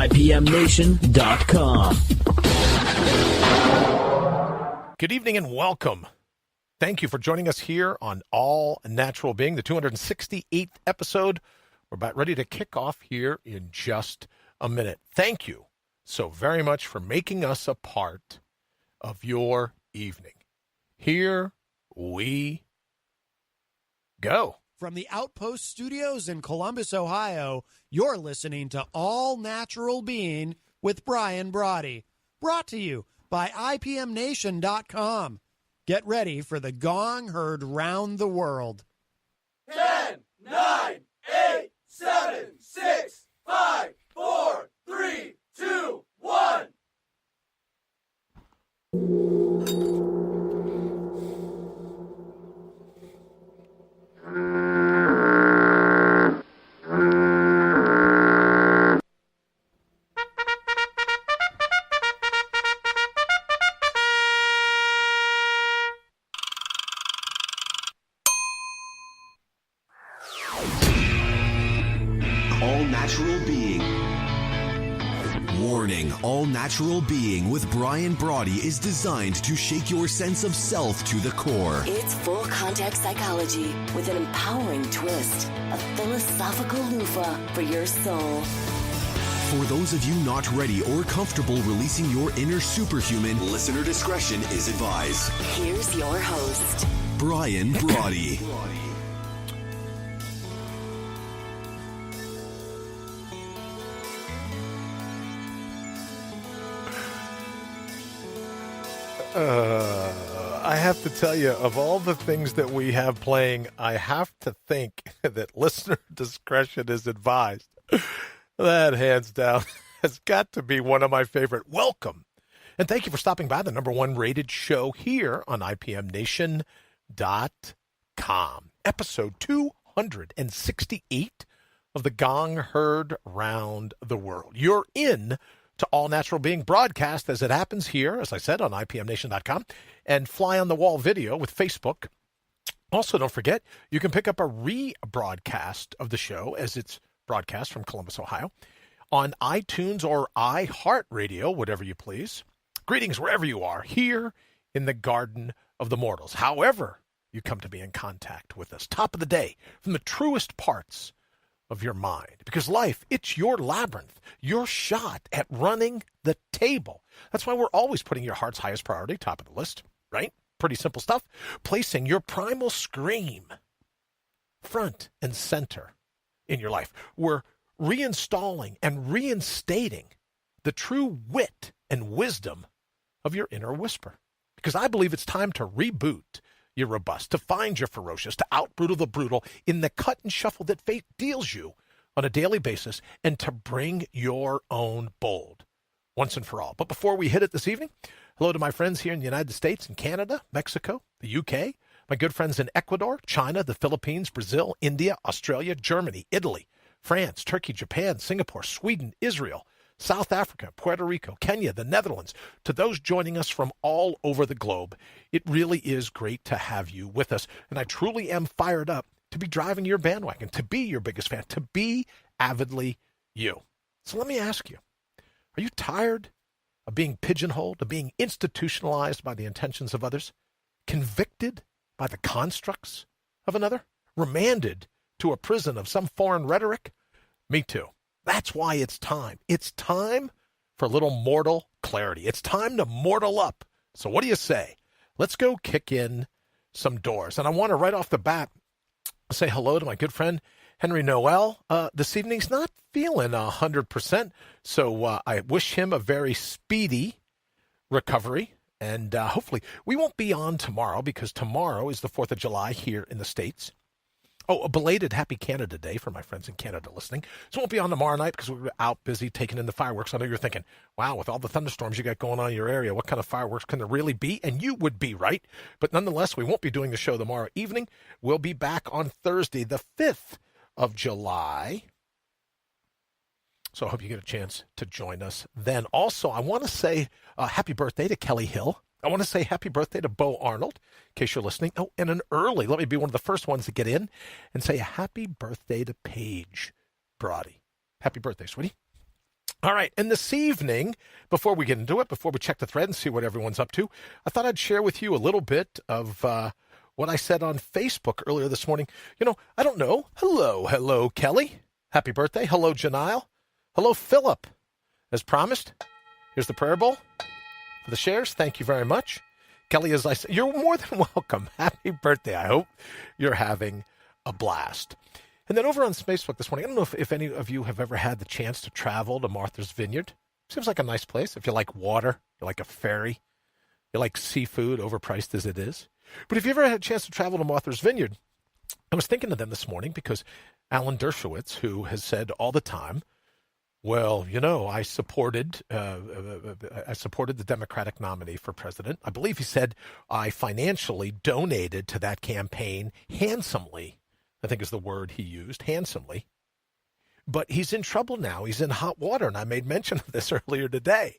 IPMNation.com. Good evening and welcome. Thank you for joining us here on All Natural Being, the 268th episode. We're about ready to kick off here in just a minute. Thank you so very much for making us a part of your evening. Here we go. From the Outpost Studios in Columbus, Ohio, you're listening to All Natural Being with Brian Brawdy. Brought to you by IPMNation.com. Get ready for the gong heard round the world. 10, 9, 8, 7, 6, 5, 4, 3, 2, 1. All Natural Being with Brian Brawdy is designed to shake your sense of self to the core. It's full contact psychology with an empowering twist, a philosophical loofah for your soul. For those of you not ready or comfortable releasing your inner superhuman, listener discretion is advised. Here's your host, Brian Brawdy. I have to tell you, of all the things that we have playing, I have to think that listener discretion is advised. That, hands down, has got to be one of my favorite. Welcome, and thank you for stopping by the number one rated show here on IPMNation.com. Episode 268 of the Gong Heard Round the World. You're in to All Natural Being broadcast as it happens here, as I said, on IPMNation.com, and Fly on the Wall video with Facebook. Also, don't forget, you can pick up a rebroadcast of the show as it's broadcast from Columbus, Ohio, on iTunes or iHeartRadio, whatever you please. Greetings wherever you are, here in the Garden of the Mortals. However you come to be in contact with us. Top of the day, from the truest parts of your mind, because life, it's your labyrinth, your shot at running the table. That's why we're always putting your heart's highest priority top of the list, right? Pretty simple stuff. Placing your primal scream front and center in your life. We're reinstalling and reinstating the true wit and wisdom of your inner whisper, because I believe it's time to reboot your robust, to find your ferocious, to out-brutal the brutal in the cut and shuffle that fate deals you on a daily basis, and to bring your own bold once and for all. But before we hit it this evening, hello to my friends here in the United States and Canada, Mexico, the UK, my good friends in Ecuador, China, the Philippines, Brazil, India, Australia, Germany, Italy, France, Turkey, Japan, Singapore, Sweden, Israel, South Africa, Puerto Rico, Kenya, the Netherlands, to those joining us from all over the globe. It really is great to have you with us, and I truly am fired up to be driving your bandwagon, to be your biggest fan, to be avidly you. So let me ask you, are you tired of being pigeonholed, of being institutionalized by the intentions of others, convicted by the constructs of another, remanded to a prison of some foreign rhetoric? Me too. That's why it's time. It's time for a little mortal clarity. It's time to mortal up. So what do you say? Let's go kick in some doors. And I want to right off the bat say hello to my good friend, Henry Noel. This evening he's not feeling 100%. So I wish him a very speedy recovery. And hopefully we won't be on tomorrow, because tomorrow is the 4th of July here in the States. Oh, a belated Happy Canada Day for my friends in Canada listening. So it won't be on tomorrow night because we're out busy taking in the fireworks. I know you're thinking, wow, with all the thunderstorms you got going on in your area, what kind of fireworks can there really be? And you would be right. But nonetheless, we won't be doing the show tomorrow evening. We'll be back on Thursday, the 5th of July. So I hope you get a chance to join us then. Also, I want to say happy birthday to Kelly Hill. I want to say happy birthday to Bo Arnold, in case you're listening. Oh, and an early, let me be one of the first ones to get in and say a happy birthday to Paige Brawdy. Happy birthday, sweetie. All right, and this evening, before we get into it, before we check the thread and see what everyone's up to, I thought I'd share with you a little bit of what I said on Facebook earlier this morning. I don't know. Hello, Kelly. Happy birthday. Hello, Janile. Hello, Philip. As promised, here's the prayer bowl for the shares. Thank you very much. Kelly, as I said, you're more than welcome. Happy birthday. I hope you're having a blast. And then over on Facebook this morning, I don't know if any of you have ever had the chance to travel to Martha's Vineyard. Seems like a nice place. If you like water, you like a ferry, you like seafood, overpriced as it is. But if you ever had a chance to travel to Martha's Vineyard, I was thinking of them this morning because Alan Dershowitz, who has said all the time, well, I supported the Democratic nominee for president. I believe he said I financially donated to that campaign handsomely. I think is the word he used, handsomely. But he's in trouble now. He's in hot water, and I made mention of this earlier today.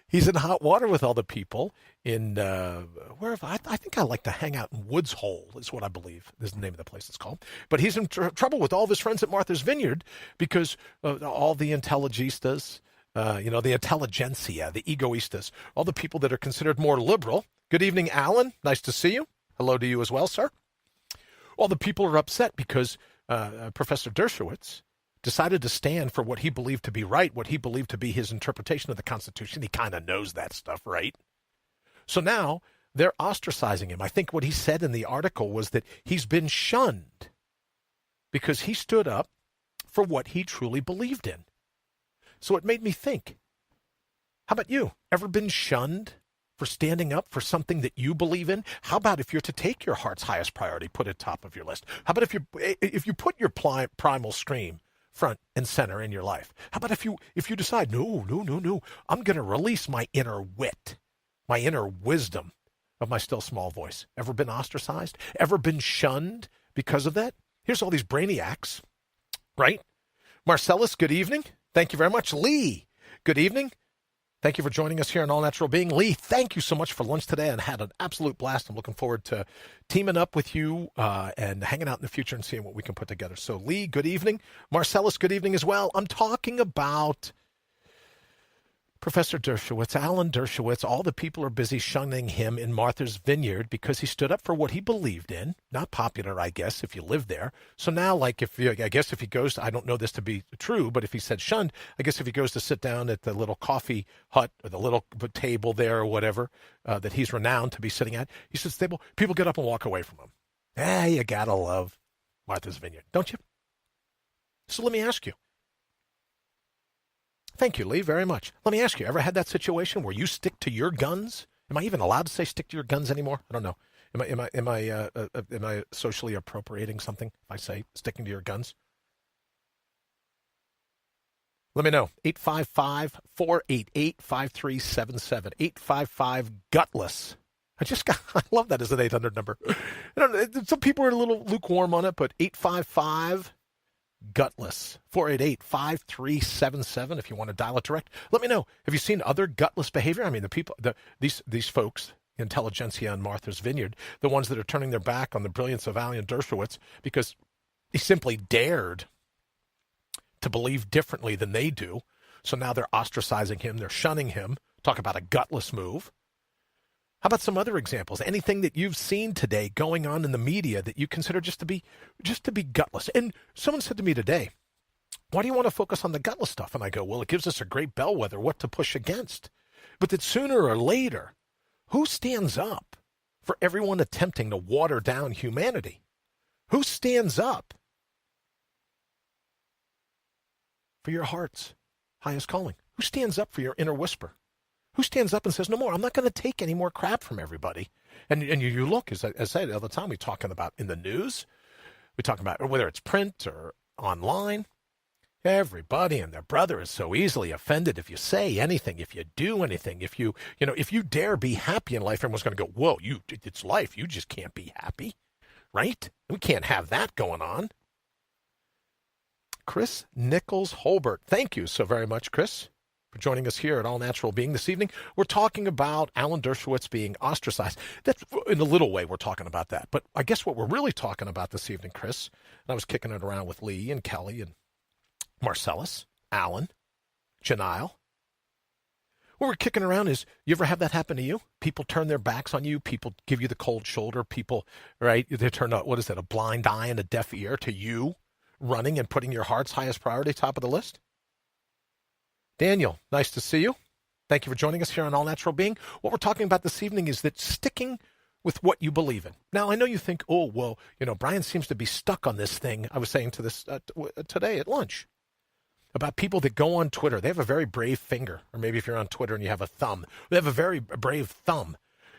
He's in hot water with all the people in, wherever. I think I like to hang out in Woods Hole is what I believe is the name of the place it's called. But he's in trouble with all of his friends at Martha's Vineyard because all the intelligistas, the intelligentsia, the egoistas, all the people that are considered more liberal. Good evening, Alan. Nice to see you. Hello to you as well, sir. All the people are upset because Professor Dershowitz decided to stand for what he believed to be right, what he believed to be his interpretation of the Constitution. He kind of knows that stuff, right? So now they're ostracizing him. I think what he said in the article was that he's been shunned because he stood up for what he truly believed in. So it made me think, how about you? Ever been shunned for standing up for something that you believe in? How about if you're to take your heart's highest priority, put it top of your list? How about if you put your primal scream front and center in your life? How about if you decide, no, I'm going to release my inner wit, my inner wisdom of my still small voice? Ever been ostracized? Ever been shunned because of that? Here's all these brainiacs, right? Marcellus, good evening. Thank you very much. Lee, good evening. Thank you for joining us here on All Natural Being. Lee, thank you so much for lunch today and had an absolute blast. I'm looking forward to teaming up with you and hanging out in the future and seeing what we can put together. So, Lee, good evening. Marcellus, good evening as well. I'm talking about Professor Dershowitz, Alan Dershowitz. All the people are busy shunning him in Martha's Vineyard because he stood up for what he believed in. Not popular, I guess, if you live there. So now, if he goes, I don't know this to be true, but if he said shunned, I guess if he goes to sit down at the little coffee hut or the little table there or whatever that he's renowned to be sitting at, he sits at the table, people get up and walk away from him. You gotta love Martha's Vineyard, don't you? So let me ask you. Thank you, Lee, very much. Let me ask you, ever had that situation where you stick to your guns? Am I even allowed to say stick to your guns anymore? I don't know. Am I socially appropriating something if I say sticking to your guns? Let me know. 855-488-5377. 855-GUTLESS. I love that as an 800 number. Some people are a little lukewarm on it, but 855 Gutless, 488-5377 if you want to dial it direct. Let me know. Have you seen other gutless behavior? I mean, these folks, intelligentsia in Martha's Vineyard, the ones that are turning their back on the brilliance of Alan Dershowitz because he simply dared to believe differently than they do. So now they're ostracizing him. They're shunning him. Talk about a gutless move. How about some other examples? Anything that you've seen today going on in the media that you consider just to be gutless? And someone said to me today, why do you want to focus on the gutless stuff? And I go, well, it gives us a great bellwether what to push against. But that sooner or later, who stands up for everyone attempting to water down humanity? Who stands up for your heart's highest calling? Who stands up for your inner whisper? Who stands up and says, no more, I'm not going to take any more crap from everybody? And you look, as I said all the time, we're talking about in the news, we talk about whether it's print or online, everybody and their brother is so easily offended if you say anything, if you do anything, if you dare be happy in life, everyone's going to go, whoa, it's life, you just can't be happy, right? We can't have that going on. Chris Nichols Holbert, thank you so very much, Chris, for joining us here at All Natural Being this evening. We're talking about Alan Dershowitz being ostracized. That's in a little way we're talking about that. But I guess what we're really talking about this evening, Chris, and I was kicking it around with Lee and Kelly and Marcellus, Alan, Janile. What we're kicking around is, you ever have that happen to you? People turn their backs on you. People give you the cold shoulder. People, right, they turn out, a blind eye and a deaf ear to you running and putting your heart's highest priority top of the list? Daniel, nice to see you. Thank you for joining us here on All Natural Being. What we're talking about this evening is that sticking with what you believe in. Now, I know you think, oh, well, Brian seems to be stuck on this thing. I was saying to this today at lunch about people that go on Twitter. They have a very brave finger, or maybe if you're on Twitter and you have a thumb, they have a very brave thumb,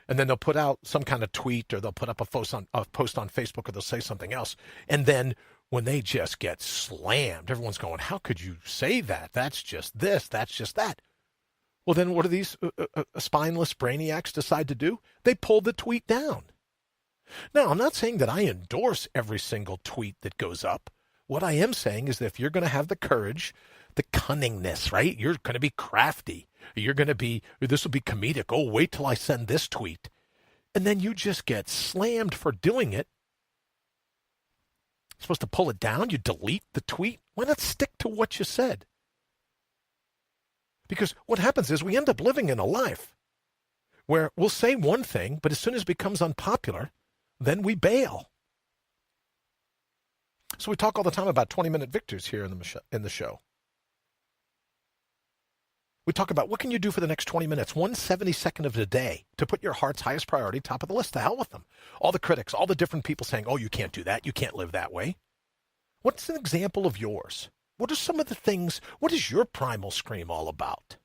and then they'll put out some kind of tweet, or they'll put up a post on Facebook, or they'll say something else, and then when they just get slammed, everyone's going, how could you say that? That's just this, that's just that. Well, then what do these spineless brainiacs decide to do? They pull the tweet down. Now, I'm not saying that I endorse every single tweet that goes up. What I am saying is that if you're going to have the courage, the cunningness, right? You're going to be crafty. You're going to be, this will be comedic. Oh, wait till I send this tweet. And then you just get slammed for doing it. You're supposed to pull it down. You delete the tweet. Why not stick to what you said? Because what happens is we end up living in a life where we'll say one thing, but as soon as it becomes unpopular, then we bail. So we talk all the time about 20-minute victories here in the show. We talk about what can you do for the next 20 minutes, 1/72nd of the day, to put your heart's highest priority top of the list. To hell with them. All the critics, all the different people saying, oh, you can't do that. You can't live that way. What's an example of yours? What are some of the things, what is your primal scream all about?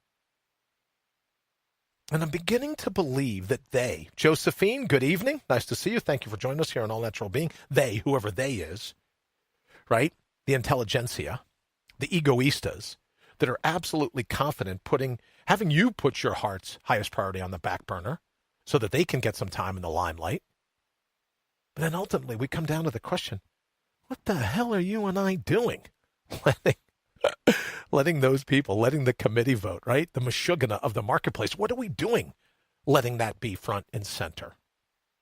And I'm beginning to believe that they, Josephine, good evening. Nice to see you. Thank you for joining us here on All Natural Being. They, whoever they is, right? The intelligentsia, the egoistas that are absolutely confident having you put your heart's highest priority on the back burner so that they can get some time in the limelight. But then ultimately we come down to the question, what the hell are you and I doing? Letting those people, letting the committee vote, right? The mashugana of the marketplace. What are we doing? Letting that be front and center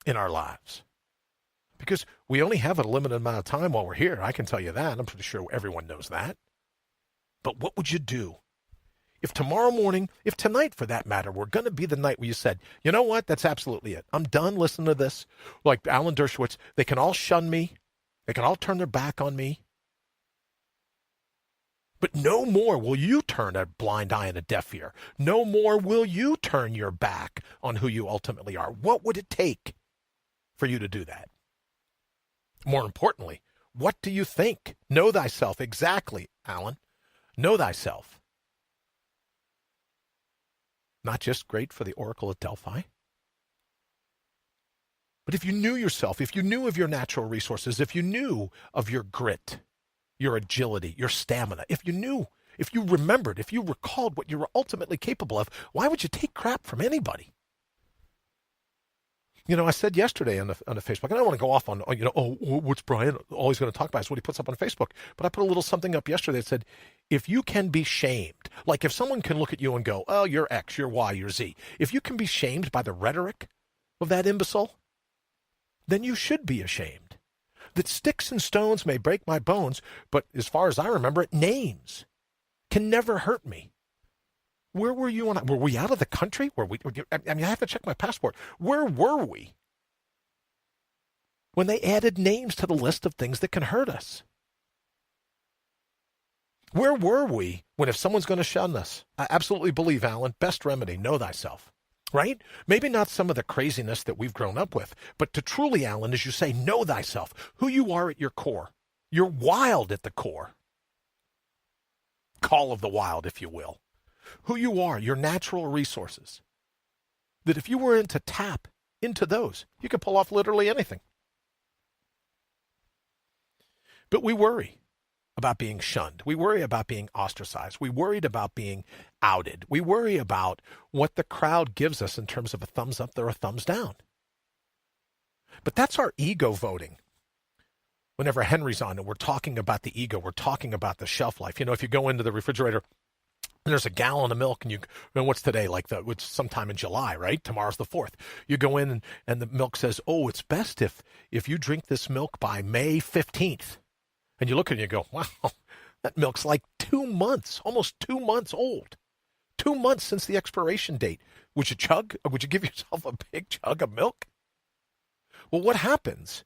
in our lives. Because we only have a limited amount of time while we're here. I can tell you that. I'm pretty sure everyone knows that. But what would you do if tomorrow morning, if tonight for that matter, were going to be the night where you said, you know what? That's absolutely it. I'm done listening to this. Like Alan Dershowitz, they can all shun me. They can all turn their back on me. But no more will you turn a blind eye and a deaf ear. No more will you turn your back on who you ultimately are. What would it take for you to do that? More importantly, what do you think? Know thyself. Exactly, Alan. Know thyself. Not just great for the Oracle at Delphi. But if you knew yourself, if you knew of your natural resources, if you knew of your grit, your agility, your stamina, if you knew, if you remembered, if you recalled what you were ultimately capable of, why would you take crap from anybody? I said yesterday on the Facebook, and I don't want to go off on, what's Brian always going to talk about is what he puts up on Facebook. But I put a little something up yesterday that said, if you can be shamed, like if someone can look at you and go, oh, you're X, you're Y, you're Z. If you can be shamed by the rhetoric of that imbecile, then you should be ashamed. That sticks and stones may break my bones, but as far as I remember it, names can never hurt me. Where were you on? Were we out of the country? I have to check my passport. Where were we when they added names to the list of things that can hurt us? Where were we when if someone's going to shun us? I absolutely believe, Alan, best remedy, know thyself. Right? Maybe not some of the craziness that we've grown up with, but to truly, Alan, as you say, know thyself, who you are at your core. You're wild at the core. Call of the wild, if you will. Who you are, your natural resources. That if you were to tap into those, you could pull off literally anything. But we worry about being shunned. We worry about being ostracized. We worried about being outed. We worry about what the crowd gives us in terms of a thumbs up or a thumbs down. But that's our ego voting. Whenever Henry's on and we're talking about the ego, we're talking about the shelf life. If you go into the refrigerator and there's a gallon of milk and what's today? It's sometime in July, right? Tomorrow's the 4th. You go in and the milk says, oh, it's best if you drink this milk by May 15th. And you look at it and you go, wow, That milk's like 2 months, almost 2 months old. 2 months since the expiration date. Would you chug? Or would you give yourself a big chug of milk? Well, what happens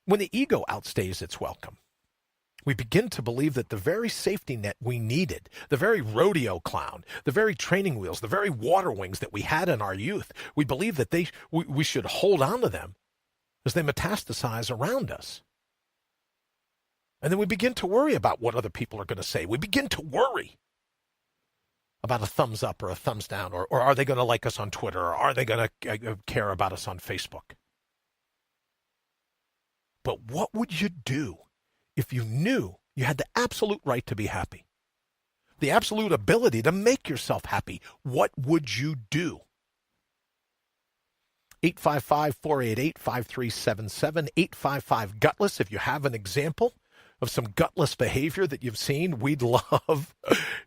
when the ego outstays its welcome? We begin to believe that the very safety net we needed, the very rodeo clown, the very training wheels, the very water wings that we had in our youth, we believe that we should hold on to them as they metastasize around us. And then we begin to worry about what other people are going to say. We begin to worry about a thumbs up or a thumbs down, or are they going to like us on Twitter, or are they going to care about us on Facebook? But what would you do if you knew you had the absolute right to be happy? The absolute ability to make yourself happy? What would you do? 855-488-5377, 855-GUTLESS. If you have an example of some gutless behavior that you've seen, we'd love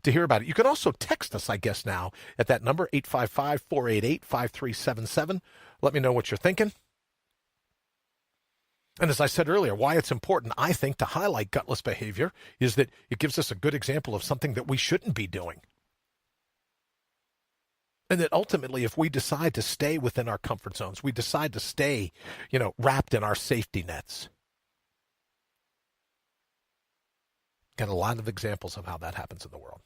to hear about it. You can also text us, I guess, now at that number, 855-488-5377. Let me know what you're thinking. And as I said earlier, why it's important, I think, to highlight gutless behavior is that it gives us a good example of something that we shouldn't be doing. And that ultimately, if we decide to stay within our comfort zones, we decide to stay, wrapped in our safety nets. Got a lot of examples of how that happens in the world.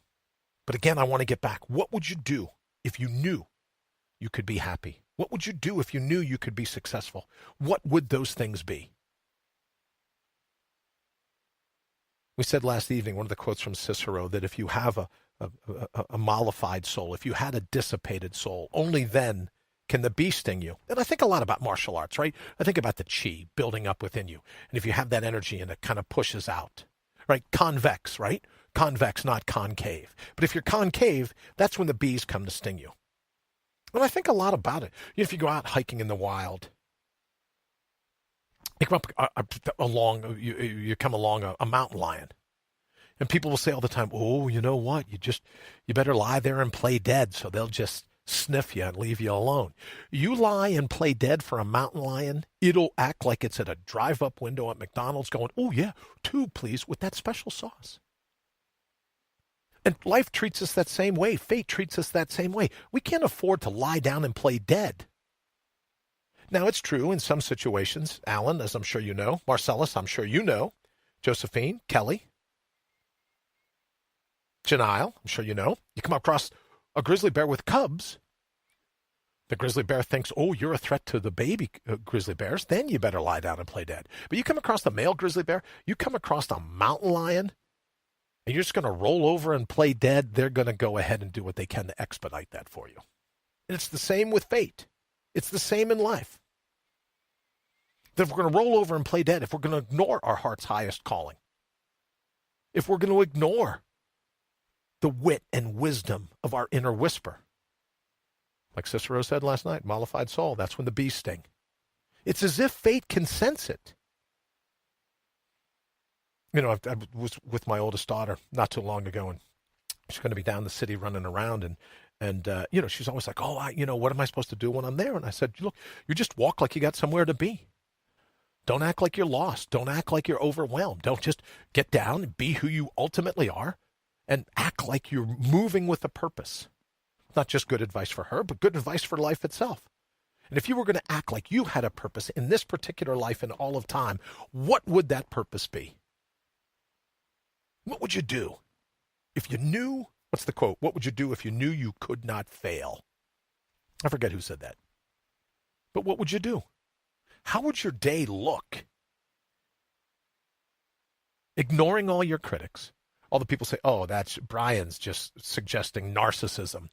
But again, I want to get back. What would you do if you knew you could be happy? What would you do if you knew you could be successful? What would those things be? We said last evening, one of the quotes from Cicero, that if you have a mollified soul, if you had a dissipated soul, only then can the bee sting you. And I think a lot about martial arts, right? I think about the chi building up within you. And if you have that energy and it kind of pushes out, right? Convex, right? Convex, not concave. But if you're concave, that's when the bees come to sting you. And I think a lot about it. If you go out hiking in the wild, you come along a mountain lion, and people will say all the time, "Oh, you know what? You better lie there and play dead, so they'll just sniff you and leave you alone." You lie and play dead for a mountain lion, it'll act like it's at a drive-up window at McDonald's, going, "Oh yeah, 2 please, with that special sauce." And life treats us that same way. Fate treats us that same way. We can't afford to lie down and play dead. Now, it's true in some situations, Alan, as I'm sure you know, Marcellus, I'm sure you know, Josephine, Kelly, Janile, I'm sure you know. You come across a grizzly bear with cubs. The grizzly bear thinks, "Oh, you're a threat to the baby grizzly bears. Then you better lie down and play dead." But you come across the male grizzly bear, you come across a mountain lion, and you're just going to roll over and play dead. They're going to go ahead and do what they can to expedite that for you. And it's the same with fate. It's the same in life. That if we're going to roll over and play dead, if we're going to ignore our heart's highest calling, if we're going to ignore the wit and wisdom of our inner whisper, like Cicero said last night, mollified soul, that's when the bees sting. It's as if fate can sense it. I was with my oldest daughter not too long ago, and she's going to be down the city running around, and she's always like, "Oh, what am I supposed to do when I'm there?" And I said, "Look, you just walk like you got somewhere to be. Don't act like you're lost. Don't act like you're overwhelmed. Don't just get down and be who you ultimately are, and act like you're moving with a purpose." Not just good advice for her, but good advice for life itself. And if you were going to act like you had a purpose in this particular life in all of time, what would that purpose be? What would you do if you knew, what's the quote? What would you do if you knew you could not fail? I forget who said that. But what would you do? How would your day look? Ignoring all your critics. All the people say, "Oh, that's Brian's just suggesting narcissism.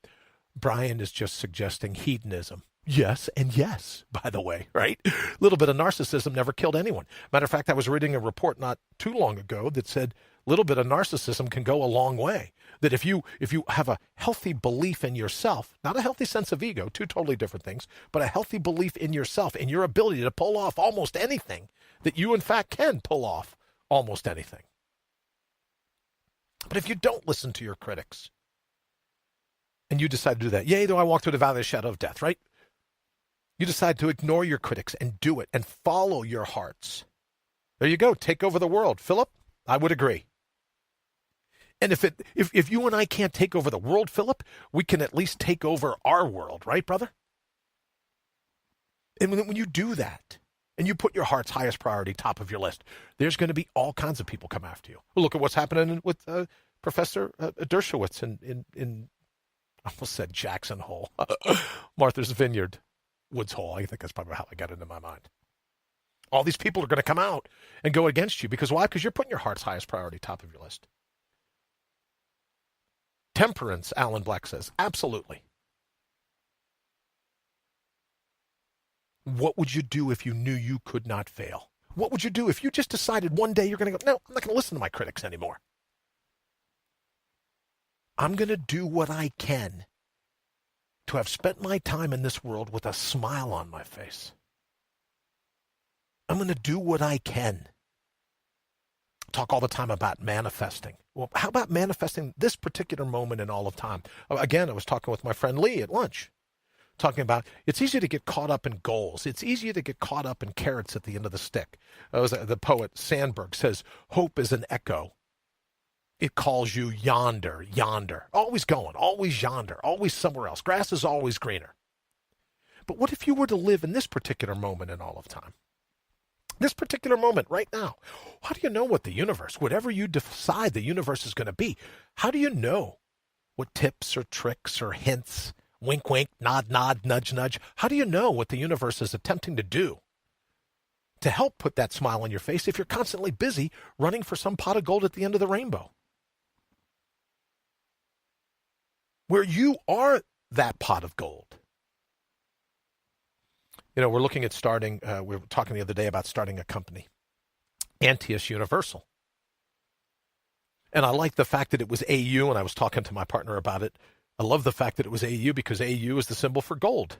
Brian is just suggesting hedonism." Yes, and yes, by the way, right? A little bit of narcissism never killed anyone. Matter of fact, I was reading a report not too long ago that said a little bit of narcissism can go a long way. That if you have a healthy belief in yourself, not a healthy sense of ego, two totally different things, but a healthy belief in yourself and your ability to pull off almost anything, that you in fact can pull off almost anything. But if you don't listen to your critics and you decide to do that, yea, though I walk through the valley of the shadow of death, right? You decide to ignore your critics and do it and follow your hearts. There you go. Take over the world. Philip, I would agree. And if you and I can't take over the world, Philip, we can at least take over our world, right, brother? And when you do that, and you put your heart's highest priority top of your list, there's going to be all kinds of people come after you. Well, look at what's happening with Professor Dershowitz in I almost said Jackson Hole, Martha's Vineyard, Woods Hole. I think that's probably how I got it into my mind. All these people are going to come out and go against you. Because why? Because you're putting your heart's highest priority top of your list. Temperance, Alan Black says. Absolutely. What would you do if you knew you could not fail? What would you do if you just decided one day you're going to go, no, I'm not going to listen to my critics anymore. I'm going to do what I can to have spent my time in this world with a smile on my face. I'm going to do what I can. Talk all the time about manifesting. Well, how about manifesting this particular moment in all of time? Again, I was talking with my friend Lee at lunch, talking about it's easy to get caught up in goals. It's easier to get caught up in carrots at the end of the stick. The poet Sandberg says, hope is an echo. It calls you yonder, yonder. Always going, always yonder, always somewhere else. Grass is always greener. But what if you were to live in this particular moment in all of time? This particular moment right now. How do you know what the universe, whatever you decide the universe is going to be, how do you know what tips or tricks or hints, wink, wink, nod, nod, nudge, nudge, how do you know what the universe is attempting to do to help put that smile on your face if you're constantly busy running for some pot of gold at the end of the rainbow? Where you are that pot of gold. You know, we're looking at starting, we were talking the other day about starting a company, Antius Universal. And I like the fact that it was AU, and I was talking to my partner about it. I love the fact that it was AU because AU is the symbol for gold,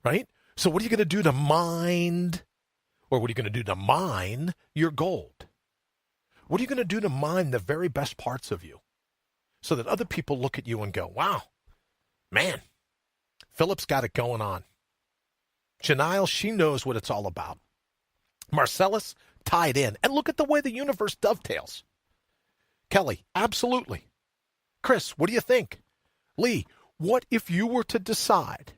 right? So what are you going to do to mine, or what are you going to do to mine your gold? What are you going to do to mine the very best parts of you so that other people look at you and go, wow, man, Philip's got it going on. Janelle, she knows what it's all about. Marcellus, tied in. And look at the way the universe dovetails. Kelly, absolutely. Chris, what do you think? Lee, what if you were to decide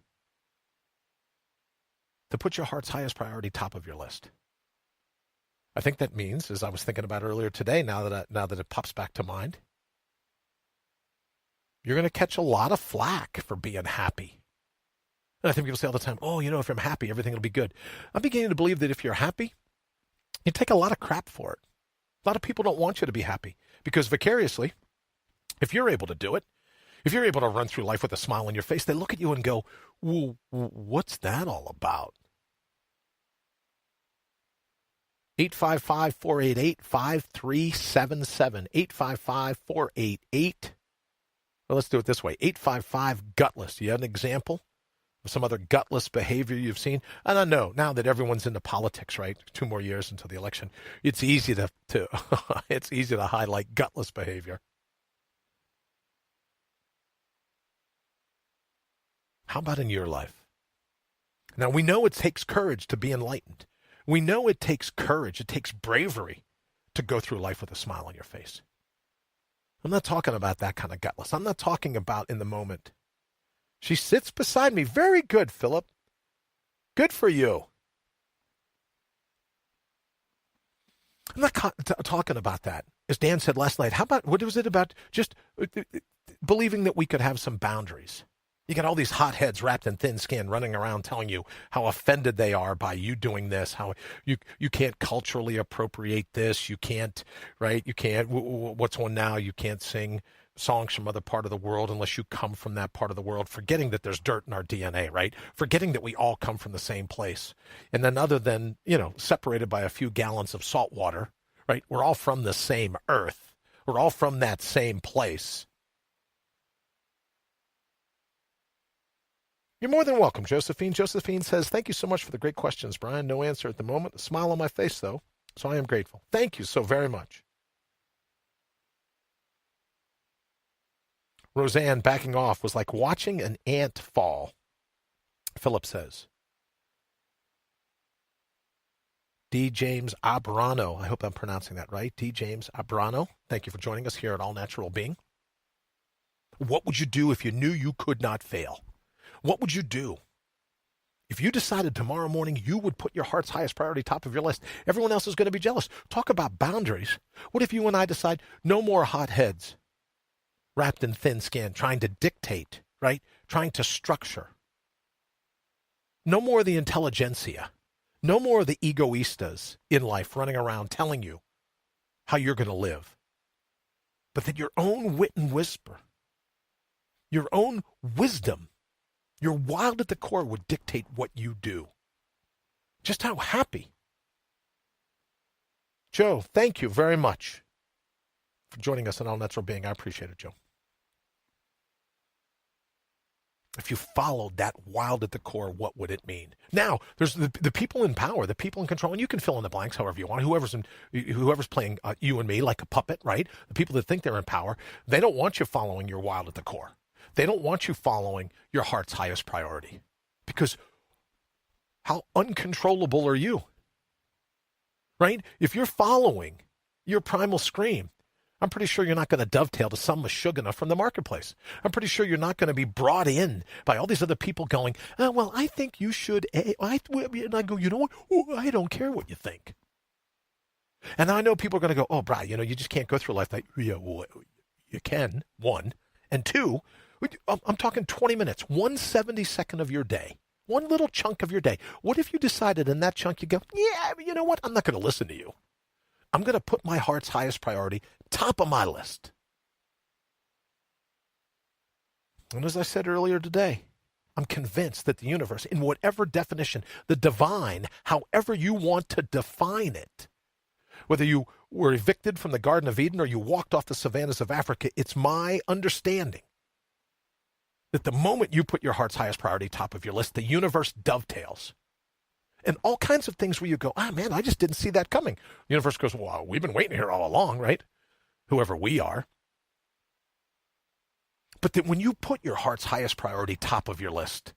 to put your heart's highest priority top of your list? I think that means, as I was thinking about earlier today, now that it pops back to mind, you're going to catch a lot of flack for being happy. And I think people say all the time, oh, you know, if I'm happy, everything will be good. I'm beginning to believe that if you're happy, you take a lot of crap for it. A lot of people don't want you to be happy because vicariously, if you're able to do it, if you're able to run through life with a smile on your face, they look at you and go, well, what's that all about? 855-488-5377. 855-488. Well, let's do it this way. 855-GUTLESS. Do you have an example of some other gutless behavior you've seen? And I know now that everyone's into politics, right? 2 more years until the election. It's easy to it's easy to highlight gutless behavior. How about in your life? Now, we know it takes courage to be enlightened. We know it takes courage. It takes bravery to go through life with a smile on your face. I'm not talking about that kind of gutless. I'm not talking about in the moment. She sits beside me. Very good, Philip. Good for you. I'm not talking about that. As Dan said last night, what was it about just believing that we could have some boundaries? You got all these hotheads wrapped in thin skin running around telling you how offended they are by you doing this, how you can't culturally appropriate this, you can't, right? You can't, what's on now, you can't sing songs from other part of the world unless you come from that part of the world, forgetting that there's dirt in our DNA, right? Forgetting that we all come from the same place. And then other than, separated by a few gallons of salt water, right? We're all from the same earth. We're all from that same place. You're more than welcome, Josephine. Josephine says, thank you so much for the great questions, Brian. No answer at the moment. A smile on my face, though. So I am grateful. Thank you so very much. Roseanne backing off was like watching an ant fall, Philip says. D. James Abrano. I hope I'm pronouncing that right. D. James Abrano. Thank you for joining us here at All Natural Being. What would you do if you knew you could not fail? What would you do if you decided tomorrow morning you would put your heart's highest priority top of your list? Everyone else is going to be jealous. Talk about boundaries. What if you and I decide no more hot heads wrapped in thin skin, trying to dictate, right? Trying to structure. No more of the intelligentsia. No more of the egoistas in life running around telling you how you're going to live. But that your own wit and whisper, your own wisdom, your wild at the core would dictate what you do. Just how happy. Joe, thank you very much for joining us on All Natural Being. I appreciate it, Joe. If you followed that wild at the core, what would it mean? Now, there's the people in power, the people in control, and you can fill in the blanks however you want. Whoever's playing you and me like a puppet, right? The people that think they're in power, they don't want you following your wild at the core. They don't want you following your heart's highest priority. Because how uncontrollable are you? Right? If you're following your primal scream, I'm pretty sure you're not going to dovetail to some mashugana from the marketplace. I'm pretty sure you're not going to be brought in by all these other people going, oh, well, I think you should. And I go, you know what? Oh, I don't care what you think. And I know people are going to go, oh, Brian, you just can't go through life like, yeah, well, you can, one. And two, I'm talking 20 minutes, 1/72nd of your day, one little chunk of your day. What if you decided in that chunk you go, yeah, you know what? I'm not going to listen to you. I'm going to put my heart's highest priority top of my list. And as I said earlier today, I'm convinced that the universe, in whatever definition, the divine, however you want to define it, whether you were evicted from the Garden of Eden or you walked off the savannas of Africa, it's my understanding that the moment you put your heart's highest priority top of your list, the universe dovetails. And all kinds of things where you go, man, I just didn't see that coming. The universe goes, well, we've been waiting here all along, right? Whoever we are. But that when you put your heart's highest priority top of your list,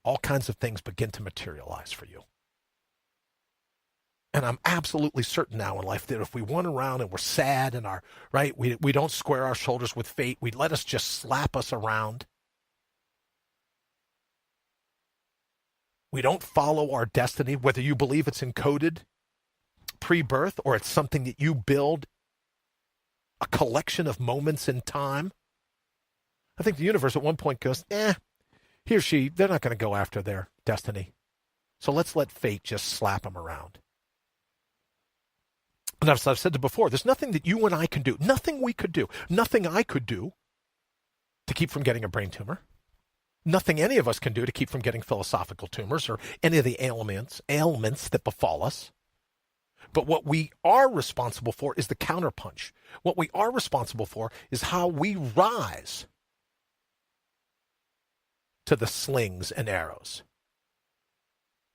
all kinds of things begin to materialize for you. And I'm absolutely certain now in life that if we run around and we're sad and we don't square our shoulders with fate, we let us just slap us around. We don't follow our destiny, whether you believe it's encoded pre-birth or it's something that you build, a collection of moments in time. I think the universe at one point goes, he or she, they're not going to go after their destiny. So let's let fate just slap them around. And as I've said before, there's nothing that you and I can do, nothing we could do, nothing I could do to keep from getting a brain tumor. Nothing any of us can do to keep from getting philosophical tumors or any of the ailments that befall us. But what we are responsible for is the counterpunch. What we are responsible for is how we rise to the slings and arrows.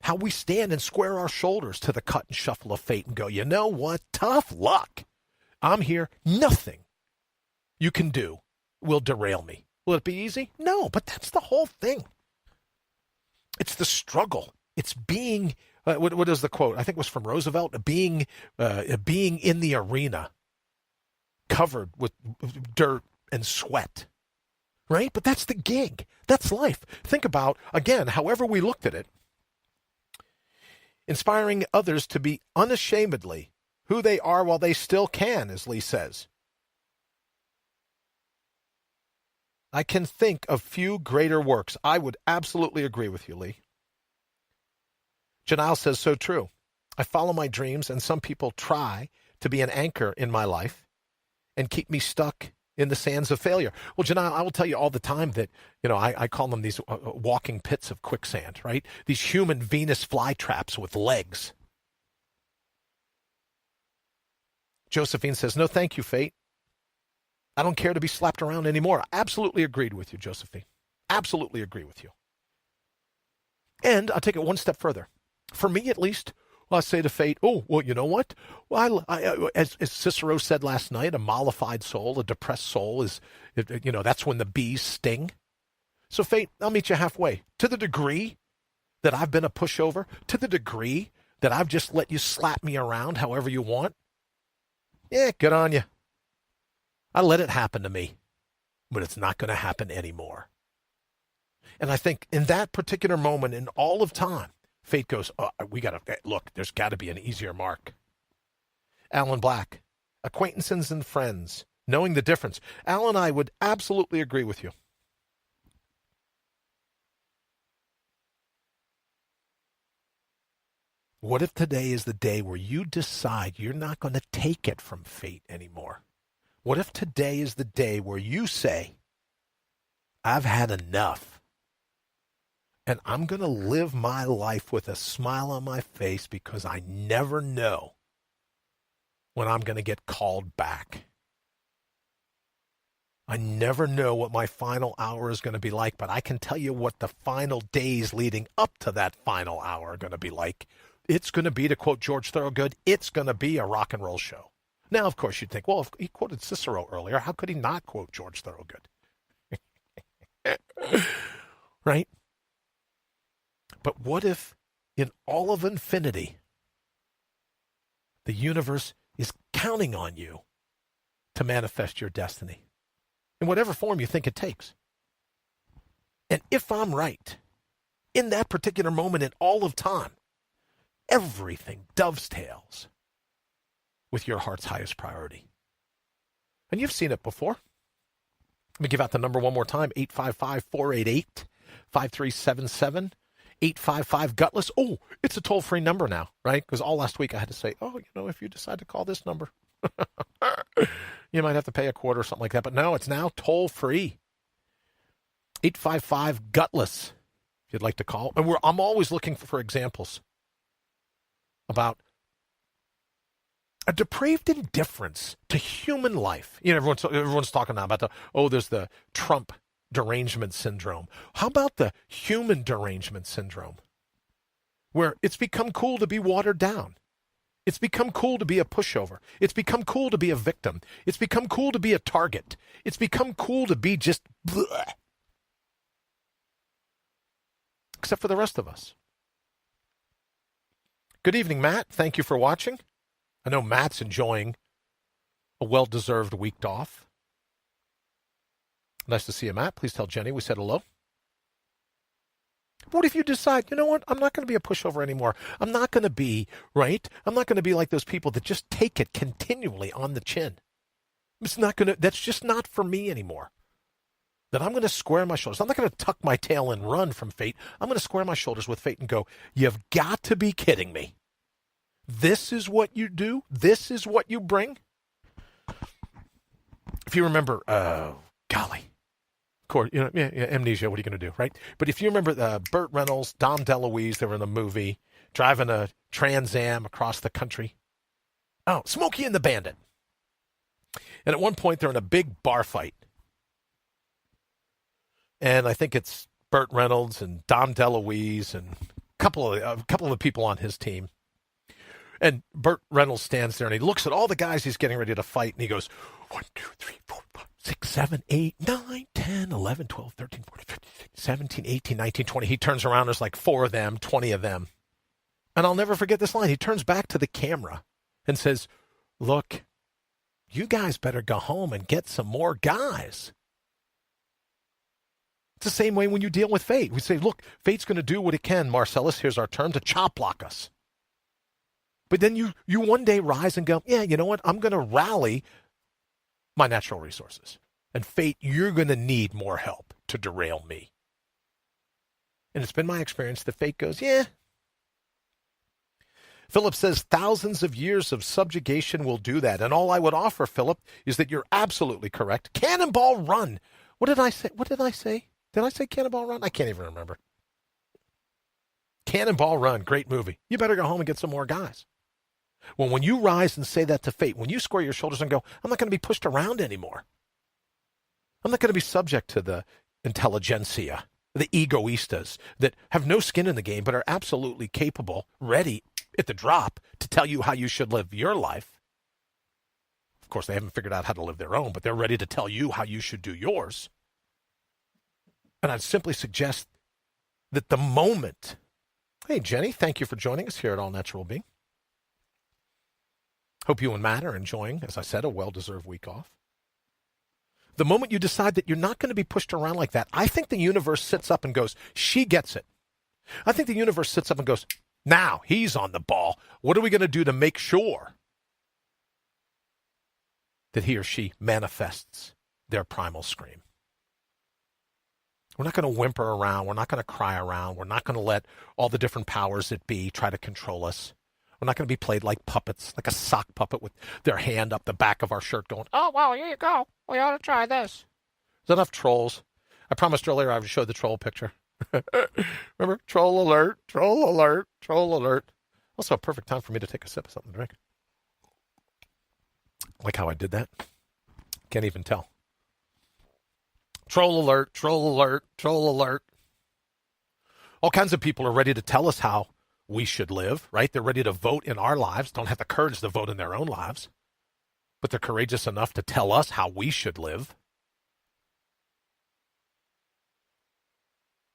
How we stand and square our shoulders to the cut and shuffle of fate and go, you know what? Tough luck. I'm here. Nothing you can do will derail me. Will it be easy? No, but that's the whole thing. It's the struggle. It's being, what is the quote? I think it was from Roosevelt, being in the arena, covered with dirt and sweat, right? But that's the gig. That's life. Think about, again, however we looked at it, inspiring others to be unashamedly who they are while they still can, as Lee says. I can think of few greater works. I would absolutely agree with you, Lee. Janelle says, so true. I follow my dreams, and some people try to be an anchor in my life and keep me stuck in the sands of failure. Well, Janelle, I will tell you all the time that, I call them these walking pits of quicksand, right? These human Venus flytraps with legs. Josephine says, no, thank you, fate. I don't care to be slapped around anymore. I absolutely agreed with you, Josephine. Absolutely agree with you. And I'll take it one step further. For me, at least, I say to fate, oh, well, you know what? Well, as Cicero said last night, a mollified soul, a depressed soul is, that's when the bees sting. So fate, I'll meet you halfway. To the degree that I've been a pushover, to the degree that I've just let you slap me around however you want? Yeah, good on you. I let it happen to me, but it's not going to happen anymore. And I think in that particular moment in all of time, fate goes, oh, look, there's got to be an easier mark. Alan Black, acquaintances and friends, knowing the difference. Alan, I would absolutely agree with you. What if today is the day where you decide you're not going to take it from fate anymore? What if today is the day where you say, I've had enough, and I'm going to live my life with a smile on my face because I never know when I'm going to get called back. I never know what my final hour is going to be like, but I can tell you what the final days leading up to that final hour are going to be like. It's going to be, to quote George Thorogood, it's going to be a rock and roll show. Now, of course, you'd think, well, if he quoted Cicero earlier, how could he not quote George Thorogood? Right? But what if in all of infinity, the universe is counting on you to manifest your destiny in whatever form you think it takes? And if I'm right, in that particular moment in all of time, everything dovetails with your heart's highest priority. And you've seen it before. Let me give out the number one more time, 855-488-5377, 855-GUTLESS. Oh, it's a toll-free number now, right? Because all last week I had to say, if you decide to call this number, you might have to pay a quarter or something like that. But no, it's now toll-free. 855-GUTLESS, if you'd like to call. And I'm always looking for examples about a depraved indifference to human life. Everyone's talking now about there's the Trump derangement syndrome. How about the human derangement syndrome, where it's become cool to be watered down? It's become cool to be a pushover. It's become cool to be a victim. It's become cool to be a target. It's become cool to be just bleh. Except for the rest of us. Good evening, Matt. Thank you for watching. I know Matt's enjoying a well-deserved week off. Nice to see you, Matt. Please tell Jenny we said hello. What if you decide, you know what, I'm not going to be a pushover anymore. I'm not going to be, right? I'm not going to be like those people that just take it continually on the chin. That's just not for me anymore. That I'm going to square my shoulders. I'm not going to tuck my tail and run from fate. I'm going to square my shoulders with fate and go, you've got to be kidding me. This is what you do? This is what you bring? If you remember, golly, of course, amnesia, what are you going to do, right? But if you remember Burt Reynolds, Dom DeLuise, they were in the movie, driving a Trans Am across the country. Oh, Smokey and the Bandit. And at one point, they're in a big bar fight. And I think it's Burt Reynolds and Dom DeLuise and a couple of the people on his team. And Burt Reynolds stands there and he looks at all the guys he's getting ready to fight and he goes, 1, 2, 3, 4, 5, 6, 7, 8, 9, 10, 11, 12, 13, 14, 15, 16, 17, 18, 19, 20. He turns around, there's like 4 of them, 20 of them. And I'll never forget this line. He turns back to the camera and says, look, you guys better go home and get some more guys. It's the same way when you deal with fate. We say, look, fate's going to do what it can, Marcellus, here's our term, to chop block us. But then you one day rise and go, yeah, you know what? I'm going to rally my natural resources. And fate, you're going to need more help to derail me. And it's been my experience that fate goes, yeah. Philip says thousands of years of subjugation will do that. And all I would offer, Philip, is that you're absolutely correct. Cannonball Run. What did I say? Did I say Cannonball Run? I can't even remember. Cannonball Run, great movie. You better go home and get some more guys. Well, when you rise and say that to fate, when you square your shoulders and go, I'm not going to be pushed around anymore. I'm not going to be subject to the intelligentsia, the egoistas that have no skin in the game but are absolutely capable, ready at the drop to tell you how you should live your life. Of course, they haven't figured out how to live their own, but they're ready to tell you how you should do yours. And I'd simply suggest that the moment Hey, Jenny, thank you for joining us here at All Natural Being. Hope you and Matt are enjoying, as I said, a well-deserved week off. The moment you decide that you're not going to be pushed around like that, I think the universe sits up and goes, she gets it. I think the universe sits up and goes, now he's on the ball. What are we going to do to make sure that he or she manifests their primal scream? We're not going to whimper around. We're not going to cry around. We're not going to let all the different powers that be try to control us. We're not going to be played like puppets, like a sock puppet with their hand up the back of our shirt going, oh, wow, here you go. We ought to try this. There's enough trolls. I promised earlier I would show the troll picture. Remember? Troll alert, troll alert, troll alert. Also a perfect time for me to take a sip of something to drink. Like how I did that? Can't even tell. Troll alert, troll alert, troll alert. All kinds of people are ready to tell us how we should live, right? They're ready to vote in our lives, don't have the courage to vote in their own lives, but they're courageous enough to tell us how we should live.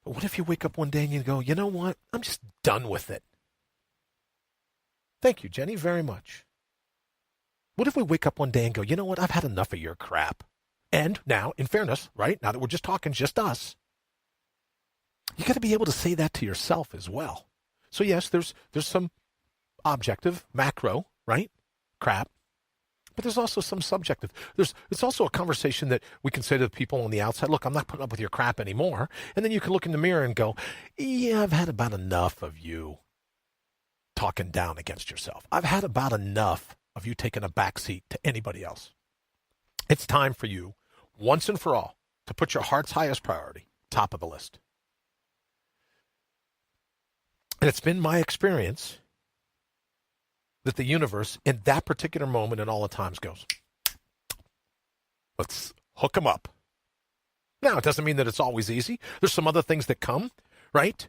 But what if you wake up one day and you go, you know what? I'm just done with it. Thank you, Jenny, very much. What if we wake up one day and go, you know what? I've had enough of your crap. And now, in fairness, right, now that we're just talking, just us, you got to be able to say that to yourself as well. So yes, there's some objective, macro, right, crap, but there's also some subjective. It's also a conversation that we can say to the people on the outside, look, I'm not putting up with your crap anymore. And then you can look in the mirror and go, yeah, I've had about enough of you talking down against yourself. I've had about enough of you taking a backseat to anybody else. It's time for you, once and for all, to put your heart's highest priority top of the list. And it's been my experience that the universe, in that particular moment and all the times, goes, let's hook them up. Now, it doesn't mean that it's always easy. There's some other things that come, right?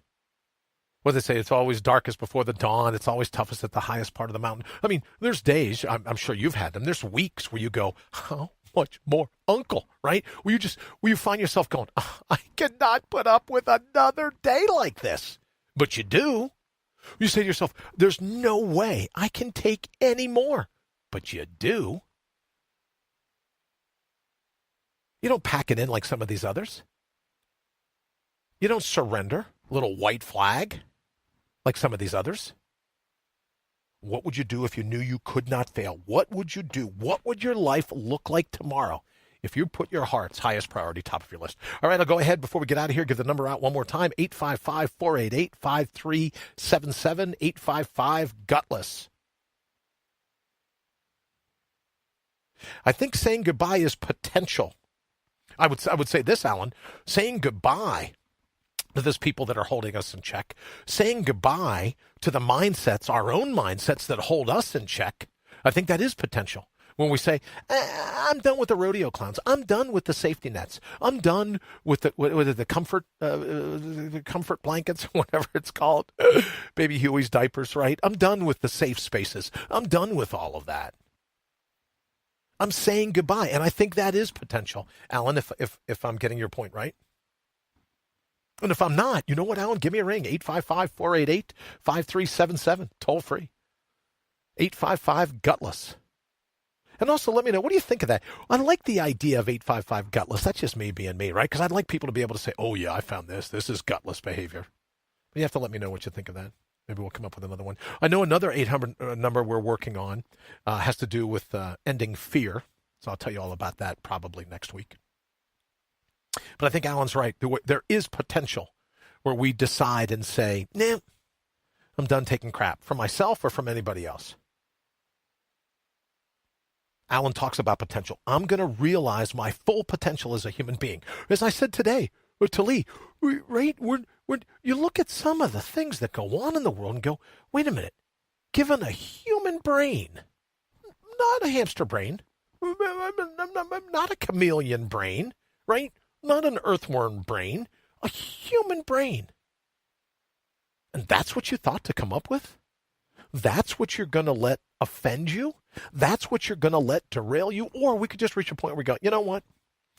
What they say, it's always darkest before the dawn. It's always toughest at the highest part of the mountain. I mean, there's days, I'm sure you've had them. There's weeks where you go, how much more, uncle, right? Where you find yourself going, I cannot put up with another day like this. But you do. You say to yourself, there's no way I can take any more. But you do. You don't pack it in like some of these others. You don't surrender, little white flag, like some of these others. What would you do if you knew you could not fail? What would you do? What would your life look like tomorrow if you put your heart's highest priority top of your list? All right, I'll go ahead before we get out of here. Give the number out one more time, 855-488-5377, 855-GUTLESS. I think saying goodbye is potential. I would say this, Alan, saying goodbye to those people that are holding us in check, saying goodbye to the mindsets, our own mindsets that hold us in check, I think that is potential. When we say, I'm done with the rodeo clowns. I'm done with the safety nets. I'm done with the comfort blankets, whatever it's called, Baby Huey's diapers, right? I'm done with the safe spaces. I'm done with all of that. I'm saying goodbye, and I think that is potential, Alan, if I'm getting your point right. And if I'm not, you know what, Alan? Give me a ring, 855-488-5377, toll free, 855-GUTLESS. And also let me know, what do you think of that? I like the idea of 855-GUTLESS. That's just me being me, right? Because I'd like people to be able to say, oh, yeah, I found this. This is gutless behavior. But you have to let me know what you think of that. Maybe we'll come up with another one. I know another 800 number we're working on has to do with ending fear. So I'll tell you all about that probably next week. But I think Alan's right. There is potential where we decide and say, nah, I'm done taking crap from myself or from anybody else. Alan talks about potential. I'm going to realize my full potential as a human being. As I said today, or to Lee, right? You look at some of the things that go on in the world and go, wait a minute, given a human brain, not a hamster brain, not a chameleon brain, right? Not an earthworm brain, a human brain. And that's what you thought to come up with? That's what you're going to let offend you? That's what you're going to let derail you? Or we could just reach a point where we go, you know what?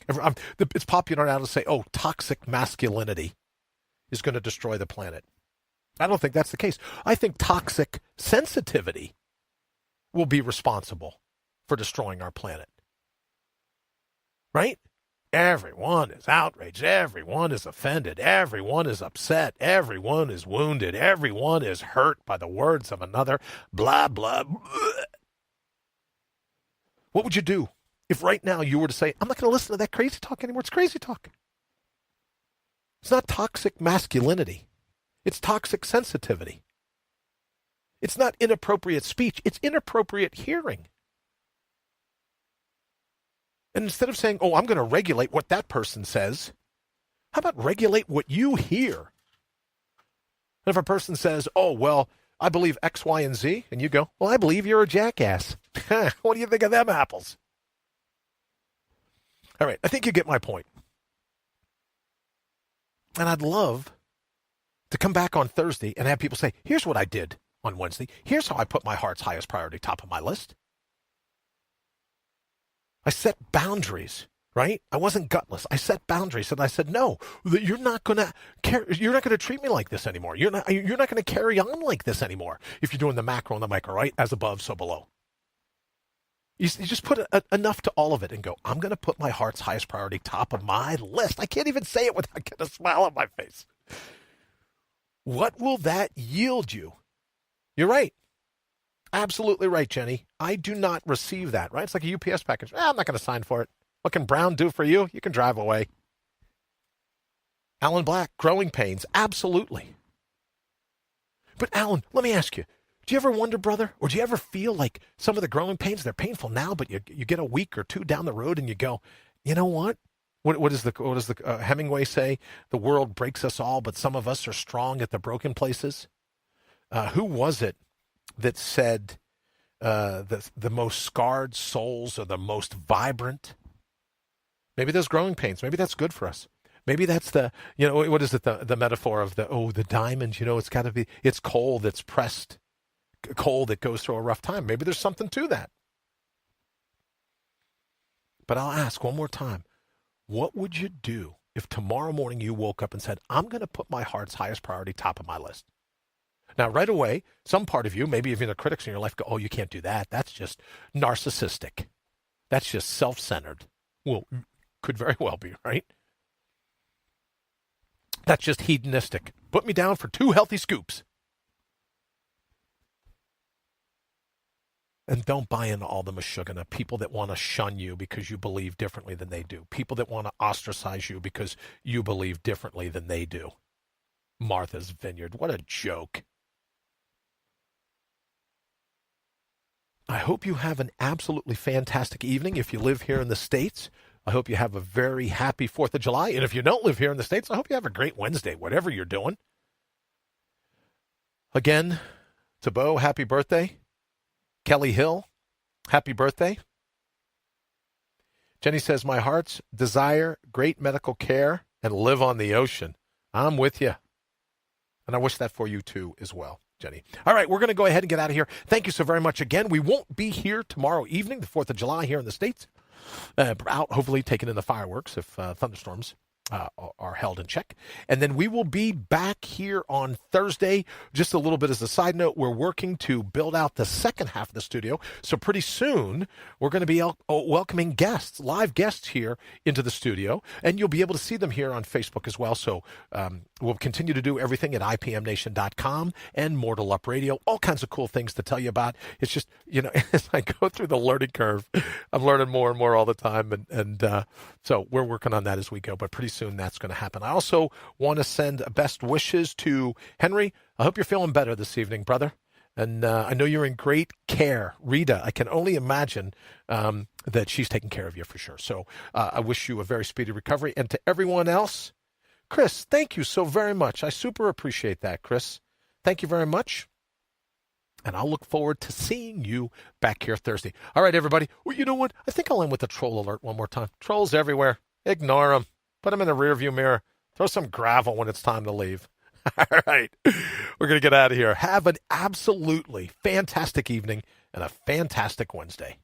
It's popular now to say, oh, toxic masculinity is going to destroy the planet. I don't think that's the case. I think toxic sensitivity will be responsible for destroying our planet. Right? Everyone is outraged. Everyone is offended. Everyone is upset. Everyone is wounded. Everyone is hurt by the words of another. Blah, blah, blah. What would you do if right now you were to say, I'm not going to listen to that crazy talk anymore? It's crazy talk. It's not toxic masculinity. It's toxic sensitivity. It's not inappropriate speech. It's inappropriate hearing. And instead of saying, oh, I'm going to regulate what that person says, how about regulate what you hear? And if a person says, oh, well, I believe X, Y, and Z, and you go, well, I believe you're a jackass. What do you think of them apples? All right, I think you get my point. And I'd love to come back on Thursday and have people say, here's what I did on Wednesday. Here's how I put my heart's highest priority top of my list. I set boundaries, right? I wasn't gutless. I set boundaries, and I said, no, you're not going to treat me like this anymore. You're not going to carry on like this anymore. If you're doing the macro and the micro, right? As above, so below. You just put enough to all of it and go, I'm going to put my heart's highest priority top of my list. I can't even say it without getting a smile on my face. What will that yield you? You're right. Absolutely right, Jenny. I do not receive that, right? It's like a UPS package. I'm not going to sign for it. What can Brown do for you? You can drive away. Alan Black, growing pains. Absolutely. But Alan, let me ask you, do you ever wonder, brother, or do you ever feel like some of the growing pains, they're painful now, but you get a week or two down the road and you go, you know what? What does the Hemingway say? The world breaks us all, but some of us are strong at the broken places. Who was it that said the most scarred souls are the most vibrant? Maybe there's growing pains. Maybe that's good for us. Maybe that's what is it, the metaphor of the diamond, it's coal that's pressed, coal that goes through a rough time. Maybe there's something to that. But I'll ask one more time, what would you do if tomorrow morning you woke up and said, I'm going to put my heart's highest priority top of my list? Now, right away, some part of you, maybe even the critics in your life go, oh, you can't do that. That's just narcissistic. That's just self-centered. Well, could very well be, right? That's just hedonistic. Put me down for 2 healthy scoops. And don't buy into all the mashugana, people that want to shun you because you believe differently than they do. People that want to ostracize you because you believe differently than they do. Martha's Vineyard, what a joke. I hope you have an absolutely fantastic evening if you live here in the States. I hope you have a very happy 4th of July. And if you don't live here in the States, I hope you have a great Wednesday, whatever you're doing. Again, to Bo, happy birthday. Kelly Hill, happy birthday. Jenny says, my heart's desire, great medical care, and live on the ocean. I'm with you. And I wish that for you too as well, Jenny. All right, we're going to go ahead and get out of here. Thank you so very much again. We won't be here tomorrow evening, the 4th of July here in the States. Out, hopefully taking in the fireworks if thunderstorms are held in check. And then we will be back here on Thursday. Just a little bit as a side note, we're working to build out the second half of the studio. So pretty soon, we're going to be welcoming guests, live guests here into the studio. And you'll be able to see them here on Facebook as well. So we'll continue to do everything at IPMNation.com and Mortal Up Radio. All kinds of cool things to tell you about. It's just, as I go through the learning curve, I'm learning more and more all the time. And so we're working on that as we go. But pretty soon that's going to happen. I also want to send best wishes to Henry. I hope you're feeling better this evening, brother. And I know you're in great care. Rita, I can only imagine that she's taking care of you for sure. So I wish you a very speedy recovery. And to everyone else, Chris, thank you so very much. I super appreciate that, Chris. Thank you very much. And I'll look forward to seeing you back here Thursday. All right, everybody. Well, you know what? I think I'll end with the troll alert one more time. Trolls everywhere. Ignore them. Put them in the rearview mirror. Throw some gravel when it's time to leave. All right. We're going to get out of here. Have an absolutely fantastic evening and a fantastic Wednesday.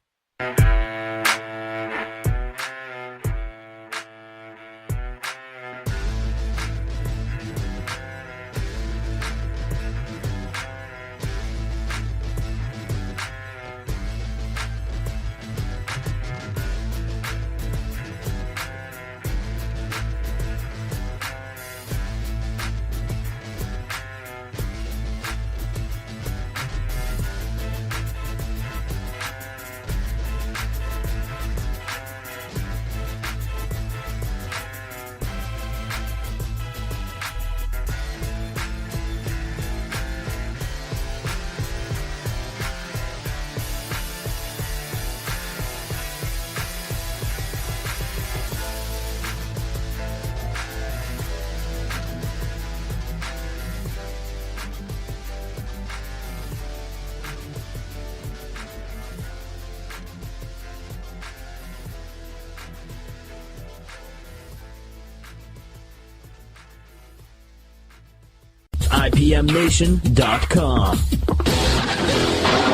IPMNation.com.